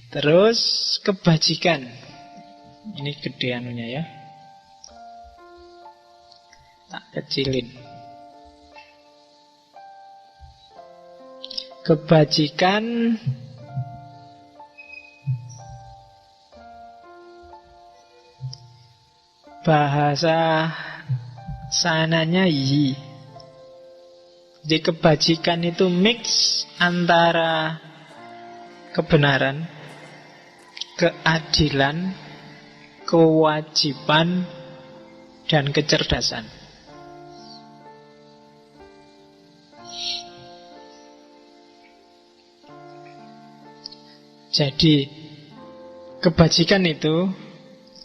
Terus kebajikan. Ini gede anunya ya. Tak kecilin. Kebajikan bahasa sananya yi. Jadi kebajikan itu mix antara kebenaran, keadilan, kewajiban, dan kecerdasan. Jadi kebajikan itu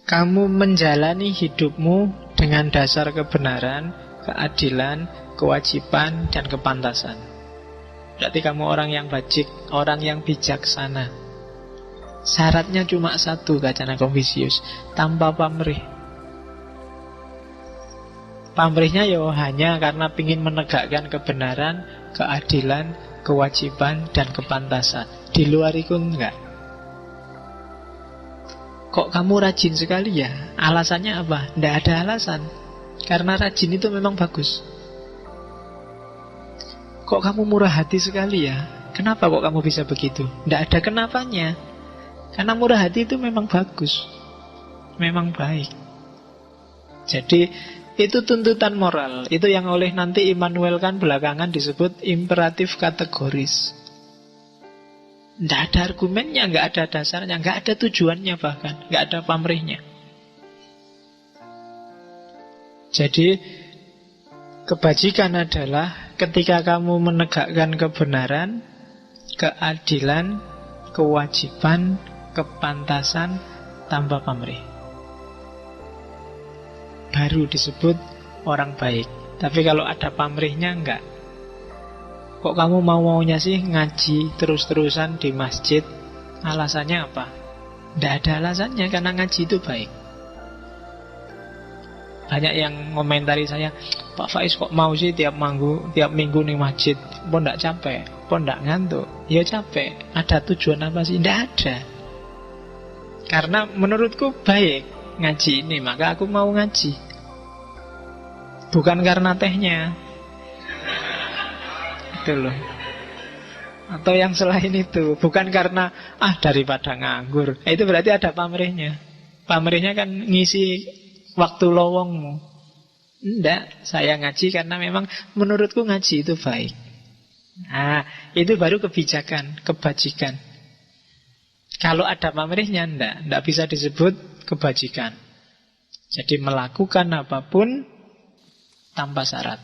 kamu menjalani hidupmu dengan dasar kebenaran, keadilan, kewajiban, dan kepantasan. Berarti kamu orang yang bajik, orang yang bijaksana. Syaratnya cuma satu, kacana Konfusius, tanpa pamrih. Pamrihnya ya hanya karena ingin menegakkan kebenaran, keadilan, kewajiban, dan kepantasan. Di luar itu enggak. Kok kamu rajin sekali ya? Alasannya apa? Tidak ada alasan. Karena rajin itu memang bagus. Kok kamu murah hati sekali ya? Kenapa kok kamu bisa begitu? Tidak ada kenapanya. Karena murah hati itu memang bagus. Memang baik. Jadi itu tuntutan moral. Itu yang oleh nanti Immanuel Kant belakangan disebut imperatif kategoris. Tidak ada argumennya, nggak ada dasarnya, nggak ada tujuannya bahkan, nggak ada pamrihnya. Jadi kebajikan adalah ketika kamu menegakkan kebenaran, keadilan, kewajiban, kepantasan tanpa pamrih. Baru disebut orang baik. Tapi kalau ada pamrihnya enggak. Kok kamu mau-maunya sih ngaji terus-terusan di masjid? Alasannya apa? Tidak ada alasannya, karena ngaji itu baik. Banyak yang ngomentari saya, Pak Faiz kok mau sih tiap minggu nih masjid? Kok tidak capek? Kok tidak ngantuk? Ya capek. Ada tujuan apa sih? Tidak ada. Karena menurutku baik ngaji ini, maka aku mau ngaji. Bukan karena tehnya. Itu loh. Atau yang selain itu, bukan karena daripada nganggur. Itu berarti ada pamrihnya. Pamrihnya kan ngisi waktu lowongmu. Enggak, saya ngaji karena memang menurutku ngaji itu baik. Nah, itu baru kebijakan, kebajikan. Kalau ada pamrihnya enggak bisa disebut kebajikan. Jadi melakukan apapun tanpa syarat.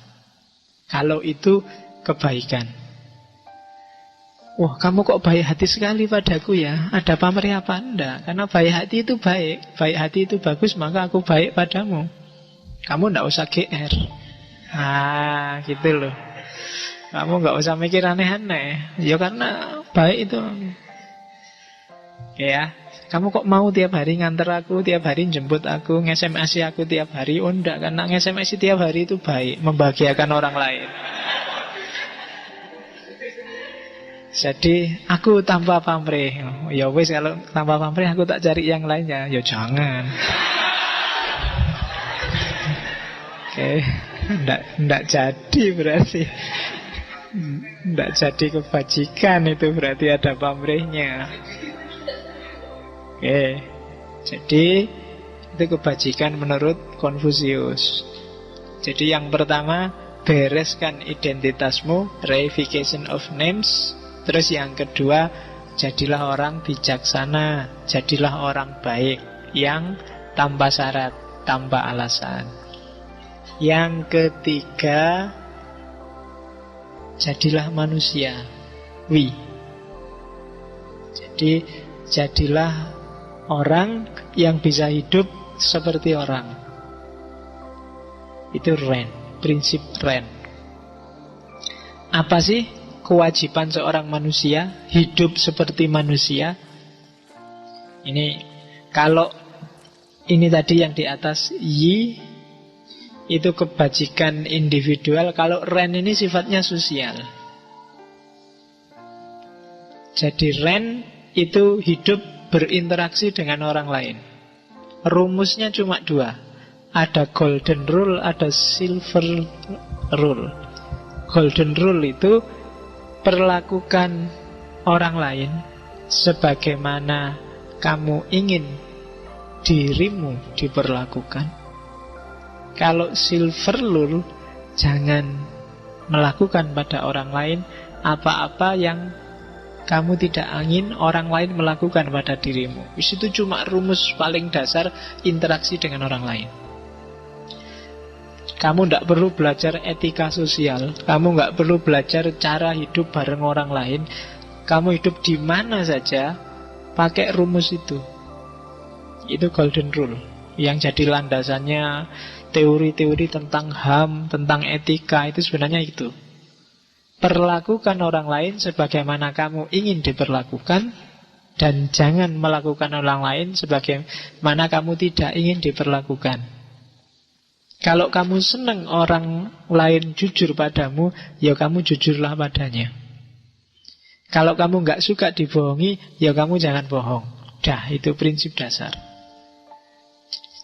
Kalau itu kebaikan. Wah, kamu kok baik hati sekali padaku ya? Ada pamrih apa? Enggak. Karena baik hati itu baik. Baik hati itu bagus, maka aku baik padamu. Kamu enggak usah GR. Gitu loh. Kamu enggak usah mikir aneh-aneh. Ya karena baik itu. Ya, kamu kok mau tiap hari nganter aku, tiap hari jemput aku, nge-SMS aku tiap hari? Oh enggak, karena nge-SMS tiap hari itu baik, membahagiakan orang lain. Jadi aku tanpa pamrih. Ya wis, kalau tanpa pamrih aku tak cari yang lainnya. Ya jangan. Oke, enggak jadi berarti. Enggak jadi kebajikan itu, berarti ada pamrihnya. Oke. Jadi itu kebajikan menurut Konfusius. Jadi yang pertama, bereskan identitasmu, reification of names. Terus yang kedua, jadilah orang bijaksana, jadilah orang baik yang tanpa syarat, tanpa alasan. Yang ketiga, jadilah manusia. Jadi jadilah orang yang bisa hidup seperti orang. Itu Ren, prinsip Ren. Apa sih kewajiban seorang manusia? Hidup seperti manusia. Ini kalau ini tadi yang di atas Yi itu kebajikan individual. Kalau Ren ini sifatnya sosial. Jadi Ren itu hidup berinteraksi dengan orang lain. Rumusnya cuma dua. Ada golden rule, ada silver rule. Golden rule itu perlakukan orang lain sebagaimana kamu ingin dirimu diperlakukan. Kalau silver rule, jangan melakukan pada orang lain apa-apa yang kamu tidak ingin orang lain melakukan pada dirimu. Itu cuma rumus paling dasar interaksi dengan orang lain. Kamu tidak perlu belajar etika sosial. Kamu nggak perlu belajar cara hidup bareng orang lain. Kamu hidup di mana saja pakai rumus itu. Itu golden rule yang jadi landasannya teori-teori tentang HAM, tentang etika. Itu sebenarnya itu. Perlakukan orang lain sebagaimana kamu ingin diperlakukan, dan jangan melakukan orang lain sebagaimana kamu tidak ingin diperlakukan. Kalau kamu senang orang lain jujur padamu, ya kamu jujurlah padanya. Kalau kamu nggak suka dibohongi, ya kamu jangan bohong. Dah, itu prinsip dasar.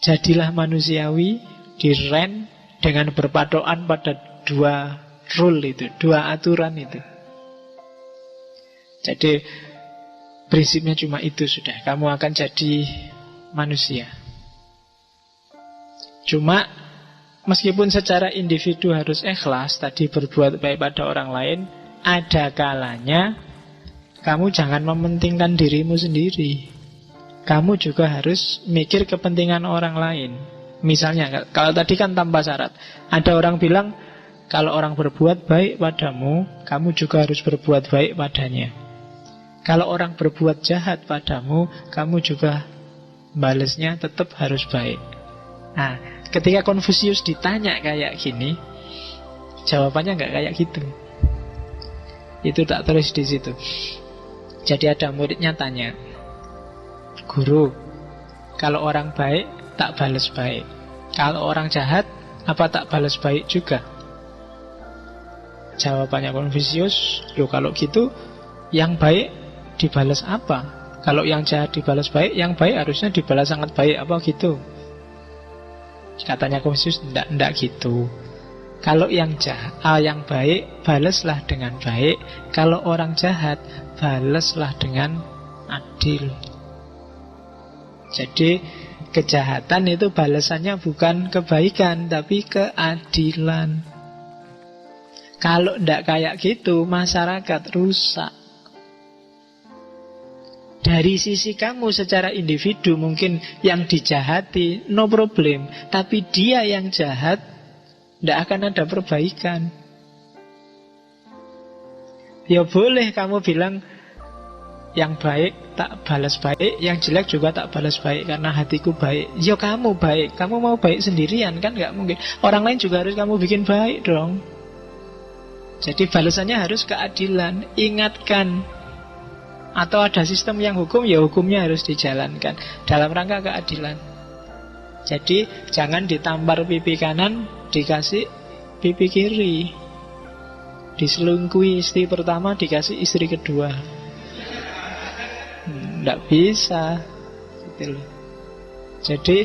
Jadilah manusiawi, diren dengan berpatokan pada dua rule itu, dua aturan itu. Jadi prinsipnya cuma itu sudah. Kamu akan jadi manusia. Cuma meskipun secara individu harus ikhlas, tadi berbuat baik pada orang lain, ada kalanya kamu jangan mementingkan dirimu sendiri. Kamu juga harus mikir kepentingan orang lain. Misalnya, kalau tadi kan tanpa syarat. Ada orang bilang, kalau orang berbuat baik padamu, kamu juga harus berbuat baik padanya. Kalau orang berbuat jahat padamu, kamu juga balesnya tetap harus baik. Nah, ketika Konfusius ditanya kayak gini, jawabannya nggak kayak gitu. Itu tak tulis di situ. Jadi ada muridnya tanya, guru, kalau orang baik tak balas baik, kalau orang jahat apa tak balas baik juga? Jawabannya Konfusius, loh kalau gitu yang baik dibalas apa? Kalau yang jahat dibalas baik, yang baik harusnya dibalas sangat baik, apa gitu? Katanya Konfusius, enggak gitu. Kalau yang jahat, yang baik balaslah dengan baik. Kalau orang jahat balaslah dengan adil. Jadi kejahatan itu balasannya bukan kebaikan, tapi keadilan. Kalau enggak kayak gitu, masyarakat rusak. Dari sisi kamu secara individu mungkin yang dijahati no problem, tapi dia yang jahat tidak akan ada perbaikan. Ya boleh kamu bilang yang baik tak balas baik, yang jelek juga tak balas baik karena hatiku baik. Ya kamu baik, kamu mau baik sendirian kan nggak mungkin. Orang lain juga harus kamu bikin baik dong. Jadi balasannya harus keadilan. Ingatkan. Atau ada sistem yang hukum, ya hukumnya harus dijalankan dalam rangka keadilan. Jadi jangan ditampar pipi kanan, dikasih pipi kiri. Diselingkuhi istri pertama, dikasih istri kedua. Nggak bisa gitu loh. Jadi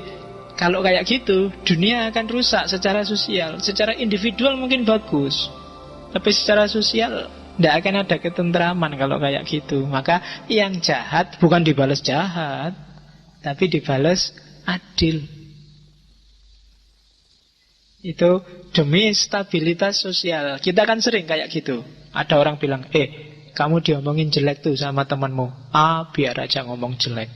kalau kayak gitu, dunia akan rusak secara sosial. Secara individual mungkin bagus, tapi secara sosial tidak akan ada ketentraman kalau kayak gitu. Maka yang jahat bukan dibalas jahat, tapi dibalas adil. Itu demi stabilitas sosial. Kita kan sering kayak gitu. Ada orang bilang, kamu diomongin jelek tuh sama temanmu. Biar aja ngomong jelek.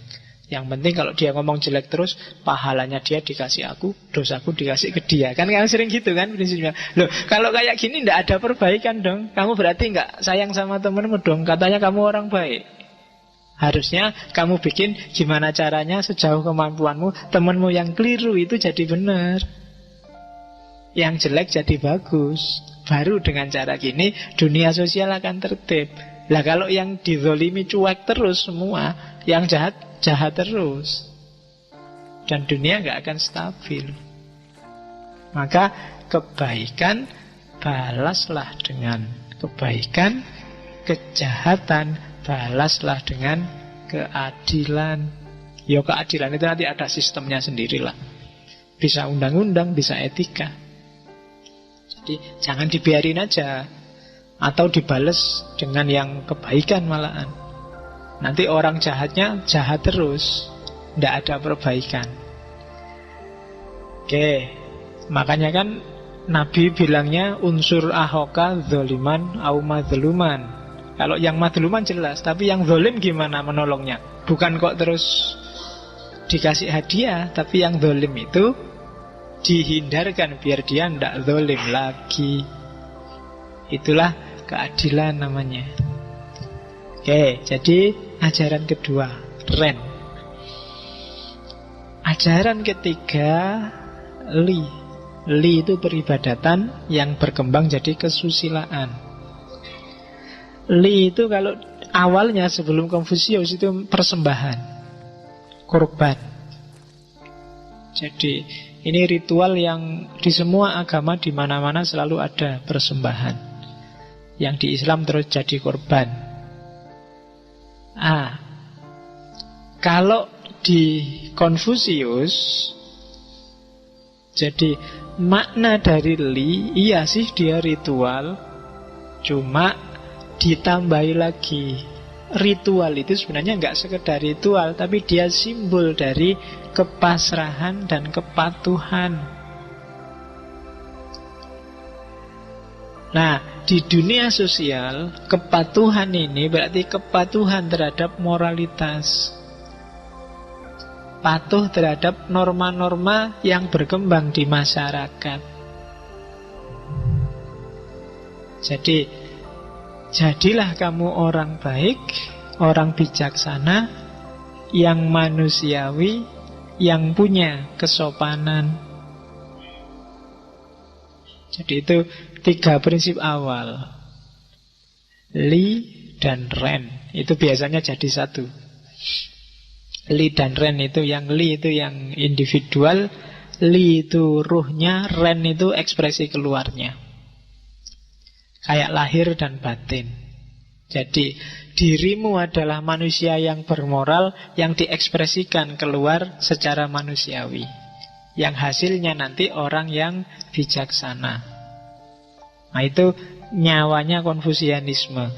Yang penting kalau dia ngomong jelek terus, pahalanya dia dikasih aku, dosaku dikasih ke dia. Kan kamu sering gitu kan prinsipnya. Loh, kalau kayak gini tidak ada perbaikan dong. Kamu berarti nggak sayang sama temenmu dong. Katanya kamu orang baik. Harusnya kamu bikin gimana caranya sejauh kemampuanmu, temenmu yang keliru itu jadi benar, yang jelek jadi bagus. Baru dengan cara gini dunia sosial akan tertib. Lah kalau yang dizolimi cuek terus semua, yang jahat jahat terus, dan dunia gak akan stabil. Maka kebaikan balaslah dengan kebaikan, kejahatan balaslah dengan keadilan. Ya keadilan itu nanti ada sistemnya sendirilah. Bisa undang-undang, bisa etika. Jadi jangan dibiarin aja. Atau dibales dengan yang kebaikan malahan. Nanti orang jahatnya jahat terus, tidak ada perbaikan. Oke, makanya kan Nabi bilangnya unsur ahoka zoliman au madluman. Kalau yang madluman jelas, tapi yang zolim gimana menolongnya? Bukan kok terus dikasih hadiah, tapi yang zolim itu dihindarkan biar dia tidak zolim lagi. Itulah keadilan namanya. Oke, jadi ajaran kedua, Ren. Ajaran ketiga, Li. Li itu peribadatan yang berkembang jadi kesusilaan. Li itu kalau awalnya sebelum Konfusius itu persembahan, korban. Jadi ini ritual yang di semua agama di mana-mana selalu ada persembahan. Yang di Islam terus jadi korban. Kalau di Konfusius, jadi makna dari Li, iya sih dia ritual, cuma ditambahi lagi. Ritual itu sebenarnya nggak sekedar ritual, tapi dia simbol dari kepasrahan dan kepatuhan. Nah, di dunia sosial, kepatuhan ini berarti kepatuhan terhadap moralitas. Patuh terhadap norma-norma yang berkembang di masyarakat. Jadi, jadilah kamu orang baik, orang bijaksana, yang manusiawi, yang punya kesopanan. Jadi itu 3 prinsip awal. Li dan Ren itu biasanya jadi satu. Li dan Ren itu yang Li itu yang individual, Li itu ruhnya, Ren itu ekspresi keluarnya. Kayak lahir dan batin. Jadi dirimu adalah manusia yang bermoral, yang diekspresikan keluar secara manusiawi, yang hasilnya nanti orang yang bijaksana. Nah itu nyawanya Konfusianisme.